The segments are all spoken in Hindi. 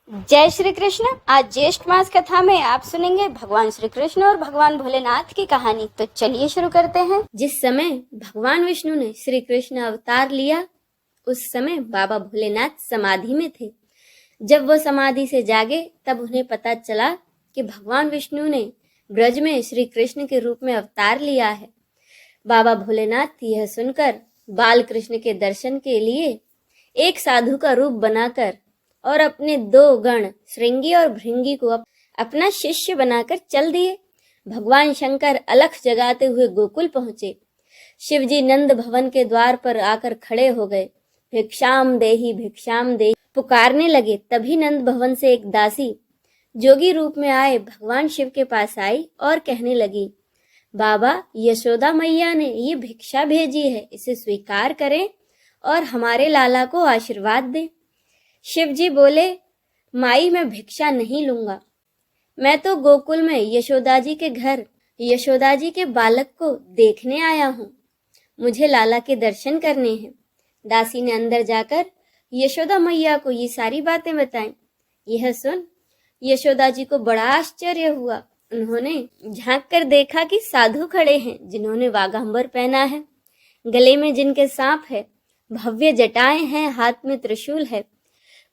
जय श्री कृष्ण। आज ज्येष्ठ मास कथा में आप सुनेंगे भगवान श्री कृष्ण और भगवान भोलेनाथ की कहानी। तो चलिए शुरू करते हैं। जिस समय भगवान विष्णु ने श्री कृष्ण अवतार लिया, उस समय बाबा भोलेनाथ समाधि में थे। जब वो समाधि से जागे तब उन्हें पता चला कि भगवान विष्णु ने ब्रज में श्री कृष्ण के रूप में अवतार लिया है। बाबा भोलेनाथ यह सुनकर बाल कृष्ण के दर्शन के लिए एक साधु का रूप बनाकर और अपने 2 गण श्रृंगी और भृंगी को अपना शिष्य बनाकर चल दिए। भगवान शंकर अलख जगाते हुए गोकुल पहुंचे। शिवजी नंद भवन के द्वार पर आकर खड़े हो गए। भिक्षाम देही पुकारने लगे। तभी नंद भवन से एक दासी जोगी रूप में आए भगवान शिव के पास आई और कहने लगी, बाबा, यशोदा मैया ने ये भिक्षा भेजी है, इसे स्वीकार करें और हमारे लाला को आशीर्वाद दें। शिव जी बोले, माई, मैं भिक्षा नहीं लूंगा। मैं तो गोकुल में यशोदा जी के घर यशोदा जी के बालक को देखने आया हूँ। मुझे लाला के दर्शन करने हैं। दासी ने अंदर जाकर यशोदा मैया को ये सारी बातें बताई। यह सुन यशोदा जी को बड़ा आश्चर्य हुआ। उन्होंने झांक कर देखा कि साधु खड़े हैं जिन्होंने वाघांबर पहना है, गले में जिनके सांप है, भव्य जटाएं हैं, हाथ में त्रिशूल है।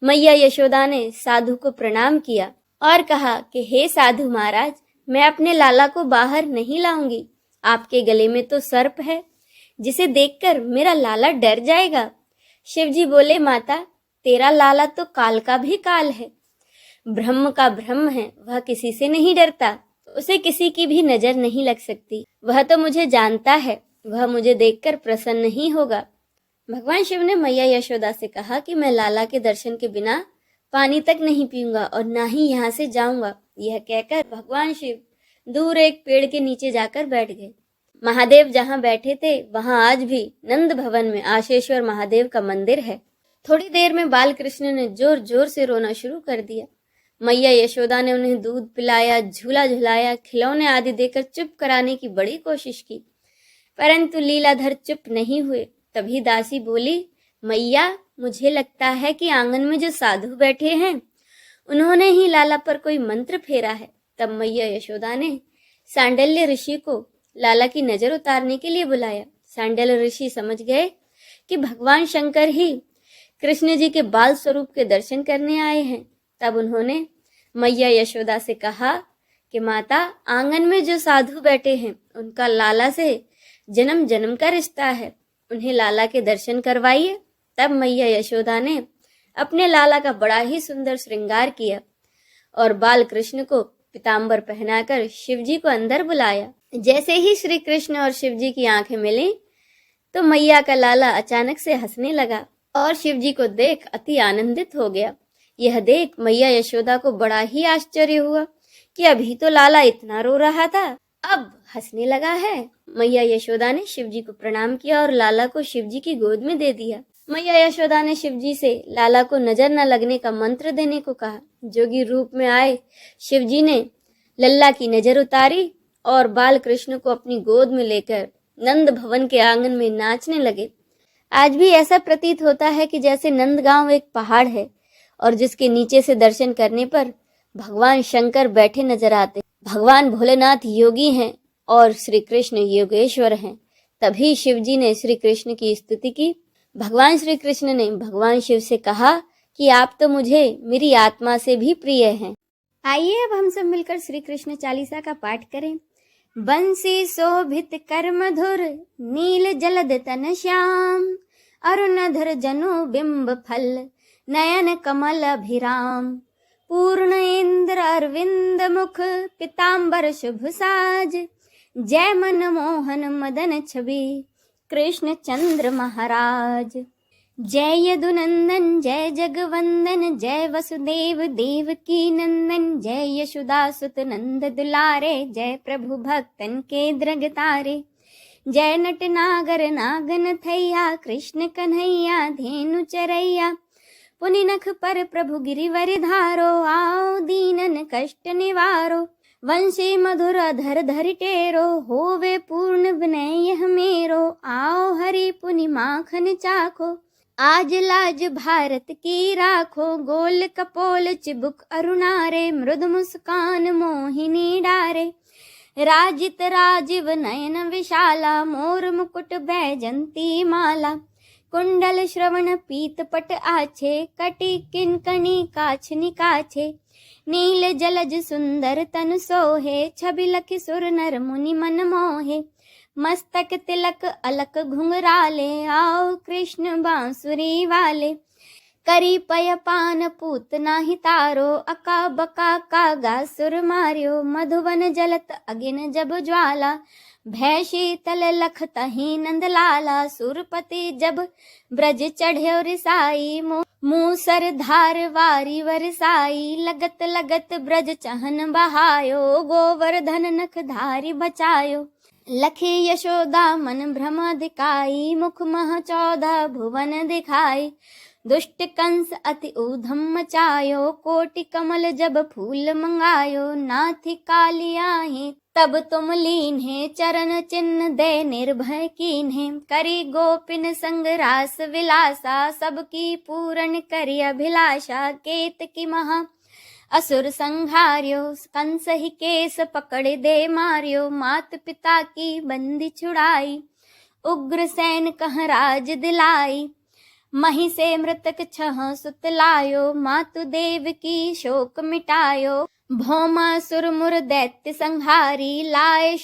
मैया यशोदा ने साधु को प्रणाम किया और कहा कि हे साधु महाराज, मैं अपने लाला को बाहर नहीं लाऊंगी। आपके गले में तो सर्प है, जिसे देखकर मेरा लाला डर जाएगा। शिवजी बोले, माता, तेरा लाला तो काल का भी काल है, ब्रह्म का ब्रह्म है, वह किसी से नहीं डरता, उसे किसी की भी नजर नहीं लग सकती। वह तो मुझे जानता है, वह मुझे देखकर प्रसन्न नहीं होगा। भगवान शिव ने मैया यशोदा से कहा कि मैं लाला के दर्शन के बिना पानी तक नहीं पीऊंगा और ना ही यहाँ से जाऊंगा। यह कहकर भगवान शिव दूर एक पेड़ के नीचे जाकर बैठ गए। महादेव जहाँ बैठे थे वहां आज भी नंद भवन में आशेश्वर महादेव का मंदिर है। थोड़ी देर में बाल कृष्ण ने जोर जोर से रोना शुरू कर दिया। मैया यशोदा ने उन्हें दूध पिलाया, झूला झुलाया, खिलौने आदि देकर चुप कराने की बड़ी कोशिश की, परंतु लीलाधर चुप नहीं हुए। तभी दासी बोली, मैया, मुझे लगता है कि आंगन में जो साधु बैठे हैं उन्होंने ही लाला पर कोई मंत्र फेरा है। तब मैया यशोदा ने सांडल्य ऋषि को लाला की नजर उतारने के लिए बुलाया। सांडल्य ऋषि समझ गए कि भगवान शंकर ही कृष्ण जी के बाल स्वरूप के दर्शन करने आए हैं। तब उन्होंने मैया यशोदा से कहा कि माता, आंगन में जो साधु बैठे हैं उनका लाला से जन्म जन्म का रिश्ता है, उन्हें लाला के दर्शन करवाइए। तब मैया यशोदा ने अपने लाला का बड़ा ही सुंदर श्रृंगार किया और बाल कृष्ण को पीताम्बर पहनाकर शिवजी को अंदर बुलाया। जैसे ही श्री कृष्ण और शिवजी की आंखें मिली तो मैया का लाला अचानक से हंसने लगा और शिवजी को देख अति आनंदित हो गया। यह देख मैया यशोदा को बड़ा ही आश्चर्य हुआ कि अभी तो लाला इतना रो रहा था, अब हंसने लगा है। मैया यशोदा ने शिवजी को प्रणाम किया और लाला को शिवजी की गोद में दे दिया। मैया यशोदा ने शिवजी से लाला को नजर न लगने का मंत्र देने को कहा। जोगी रूप में आए शिवजी ने लल्ला की नजर उतारी और बाल कृष्ण को अपनी गोद में लेकर नंद भवन के आंगन में नाचने लगे। आज भी ऐसा प्रतीत होता है कि जैसे नंदगांव एक पहाड़ है और जिसके नीचे से दर्शन करने पर भगवान शंकर बैठे नजर आते। भगवान भोलेनाथ योगी हैं और श्री कृष्ण योगेश्वर हैं। तभी शिवजी ने श्री कृष्ण की स्तुति की। भगवान श्री कृष्ण ने भगवान शिव से कहा कि आप तो मुझे मेरी आत्मा से भी प्रिय हैं। आइए अब हम सब मिलकर श्री कृष्ण चालीसा का पाठ करें। बंसी शोभित कर मधुर, नील जलद तन श्याम, अरुणधर जनु बिंब फल, नयन कमल अभिराम, पूर्ण इंद्र अरविंद मुख, पीताम्बर शुभ साज, जय मन मोहन मदन छवि, कृष्ण चंद्र महाराज। जय यदुनंदन जय जगवंदन, जय वसुदेव देवकी नंदन, जय यशोदा सुत नंद दुलारे, जय प्रभु भक्तन के द्रग तारे, जय नट नागर नागन थैया, कृष्ण कन्हैया धेनु चरैया, पुनि नख पर प्रभु गिरिवर धारो, आओ दीनन कष्ट निवारो, वंशी मधुर अधर धरि टेरो, होवे पूर्ण विनय यह मेरो, आओ हरि पुनि माखन चाखो, आज लाज भारत की राखो, गोल कपोल चिबुक अरुणारे, मृद मुस्कान मोहिनी डारे। राजित राजीव नयन विशाला, मोर मुकुट बैजंती माला। कुंडल श्रवण पीत पट आछे, कटी किनकनी काछ निकाछे। नील जलज सुंदर तन सोहे, छबि लखि सुर नर मुनि मन मोहे। मस्तक तिलक अलक घुंघराले, आओ कृष्ण बांसुरी वाले। करी पय पान पूत नाही तारो, अका बका कागा सुर मार्यो। मधुवन जलत अगिन जब ज्वाला, भय शीतल लख तही नंद लाला। सुरपति जब ब्रज चढ़्यो रिसाई, मूसर धार वारी वरसाई। लगत लगत ब्रज चहन बहायो, गोवर्धन नख धारी बचायो। लखी यशोदा मन भ्रम दिखाई, मुख मह 14 भुवन दिखाई। दुष्ट कंस अति ऊधम मचायो, कोटि कमल जब फूल मंगायो। नाथी कालियाही तब तुम लीन्हे, चरण चिन्ह दे निर्भय कीन्हे। करी गोपिन संग रास विलासा, सबकी पूर्ण करी अभिलाषा। केतकी महा असुर संहार्यो, कंस ही केस पकड़ दे मार्यो। मात पिता की बंदी छुड़ाई, उग्र सैन कह राज दिलाई। मही से मृतक 6 सुत लायो, मातु देव की शोक मिटायो। भौमासुर मुर दैत्य संहारी, लाए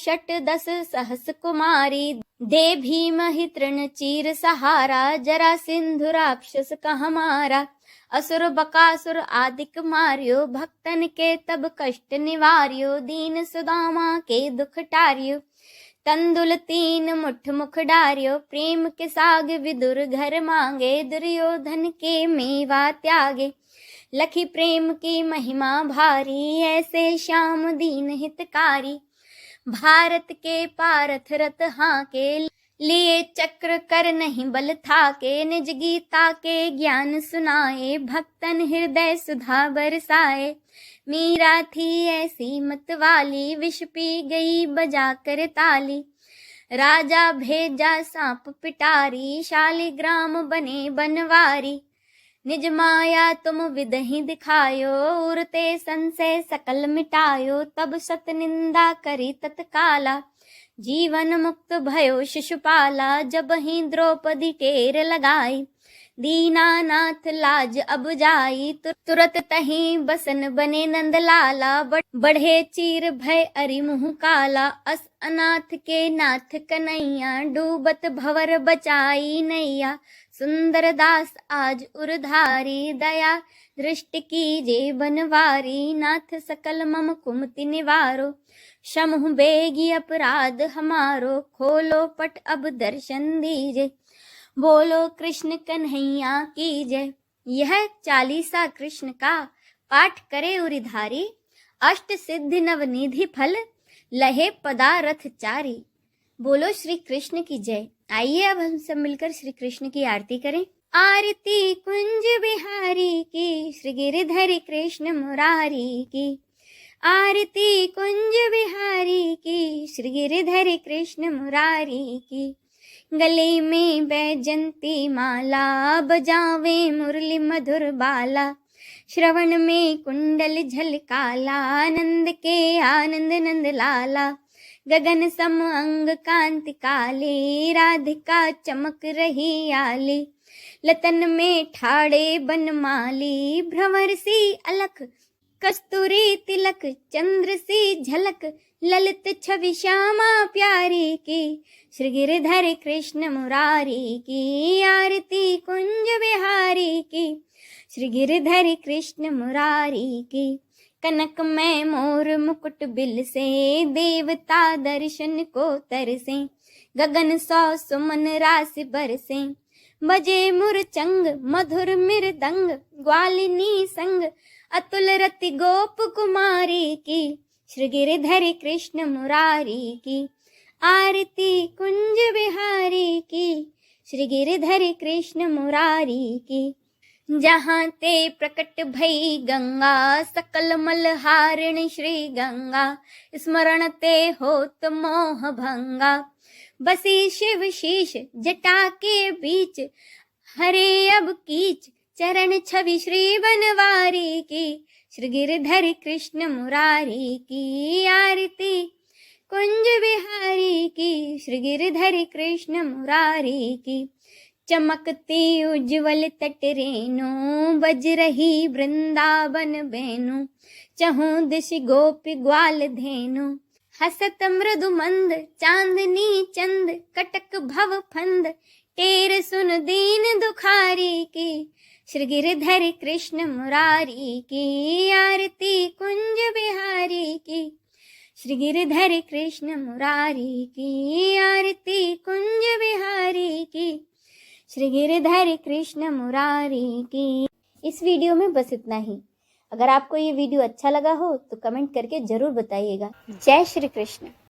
10 सहस कुमारी। दे भीम ही तृण चीर सहारा, जरा सिंधु राक्षस कह मारा। असुर बकासुर आदिक मार्यो, भक्तन के तब कष्ट निवार्यो। दीन सुदामा के दुख टार्यो, तंदुल 3 मुठ मुख डार्यो। प्रेम के साग विदुर घर मांगे, दुर्योधन के मेवा त्यागे। लखी प्रेम की महिमा भारी, ऐसे श्याम दीन हितकारी। भारत के पारथ रथ हाके, लिए चक्र कर नहीं बल थाके। निज गीता के ज्ञान सुनाए, भक्तन हृदय सुधा बरसाए। मीरा थी ऐसी मत वाली, विष पी गई बजा कर ताली। राजा भेजा सांप पिटारी, शालिग्राम बने बनवारी। निज माया तुम विदहि दिखायो, उरते संशय सकल मिटायो। तब सत निंदा करी तत्काला, जीवन मुक्त भयो शिशुपाला। जब ही द्रौपदी टेर लगाई, दीनानाथ लाज अब जाई। तुरत तही बसन बने नंद लाला, बढ़े चीर भय अरि मुँह काला। अस अनाथ के नाथ कन्हैया, डूबत भवर बचाई नैया। सुंदर दास आज उरधारी, दया दृष्टि कीजे बनवारी। नाथ सकल मम कुमति निवारो, क्षमहु बेगी अपराध हमारो। खोलो पट अब दर्शन दीजे, बोलो कृष्ण कन्हैया की जय। यह 40 कृष्ण का पाठ करे उरिधारी, अष्ट सिद्धि नवनिधि फल लहे पदारथ चारी। बोलो श्री कृष्ण की जय। आइए अब हम सब मिलकर श्री कृष्ण की आरती करें। आरती कुंज बिहारी की, श्री गिरिधर कृष्ण मुरारी की। आरती कुंज बिहारी की, श्री गिरिधर कृष्ण मुरारी की। गले में बैजंती माला, बजावे मुरली मधुर बाला। श्रवण में कुंडल झलकाला, आनंद के आनंद नंद लाला। गगन सम अंग कांति काले, राधिका चमक रही आली। लतन में ठाड़े बनमाली, भ्रमर सी अलख कस्तूरी तिलक। चंद्र सी झलक ललित छवि श्यामा प्यारी की। श्री गिरिधर कृष्ण मुरारी की, आरती कुंज बिहारी की। श्री गिरिधर कृष्ण मुरारी की। कनक में मोर मुकुट बिल से, देवता दर्शन को तरसे। गगन 100 सुमन राशि बरसे, बजे मुरचंग मधुर मृदंग। ग्वालिनी संग अतुल रति गोप कुमारी की। श्री गिरिधर कृष्ण मुरारी की, आरती कुंज बिहारी की। श्री गिरिधर कृष्ण मुरारी की। जहाँ ते प्रकट भई गंगा, सकल मलहारिणी श्री गंगा। स्मरण ते होत मोह भंगा, बसी शिव शीश जटा के बीच। हरे अब कीच चरण छवि श्री बनवारी की, श्री गिरधर कृष्ण मुरारी की आरती, कुंज बिहारी की, श्री गिरधर कृष्ण मुरारी की। चमकती उज्ज्वल तट रेणु, बज रही वृंदावन बेनु, चहु दिश गोपी ग्वाल धेनु, हसत मृदु मंद चांदनी चंद, कटक भव फंद टेर सुन दीन दुखारी की, श्री गिरधर कृष्ण मुरारी की आरती, कुंज बिहारी की, श्री गिरधर कृष्ण मुरारी की आरती, कुंज बिहारी की, श्री गिरधर कृष्ण मुरारी की। इस वीडियो में बस इतना ही। अगर आपको ये वीडियो अच्छा लगा हो तो कमेंट करके जरूर बताइएगा। जय श्री कृष्ण।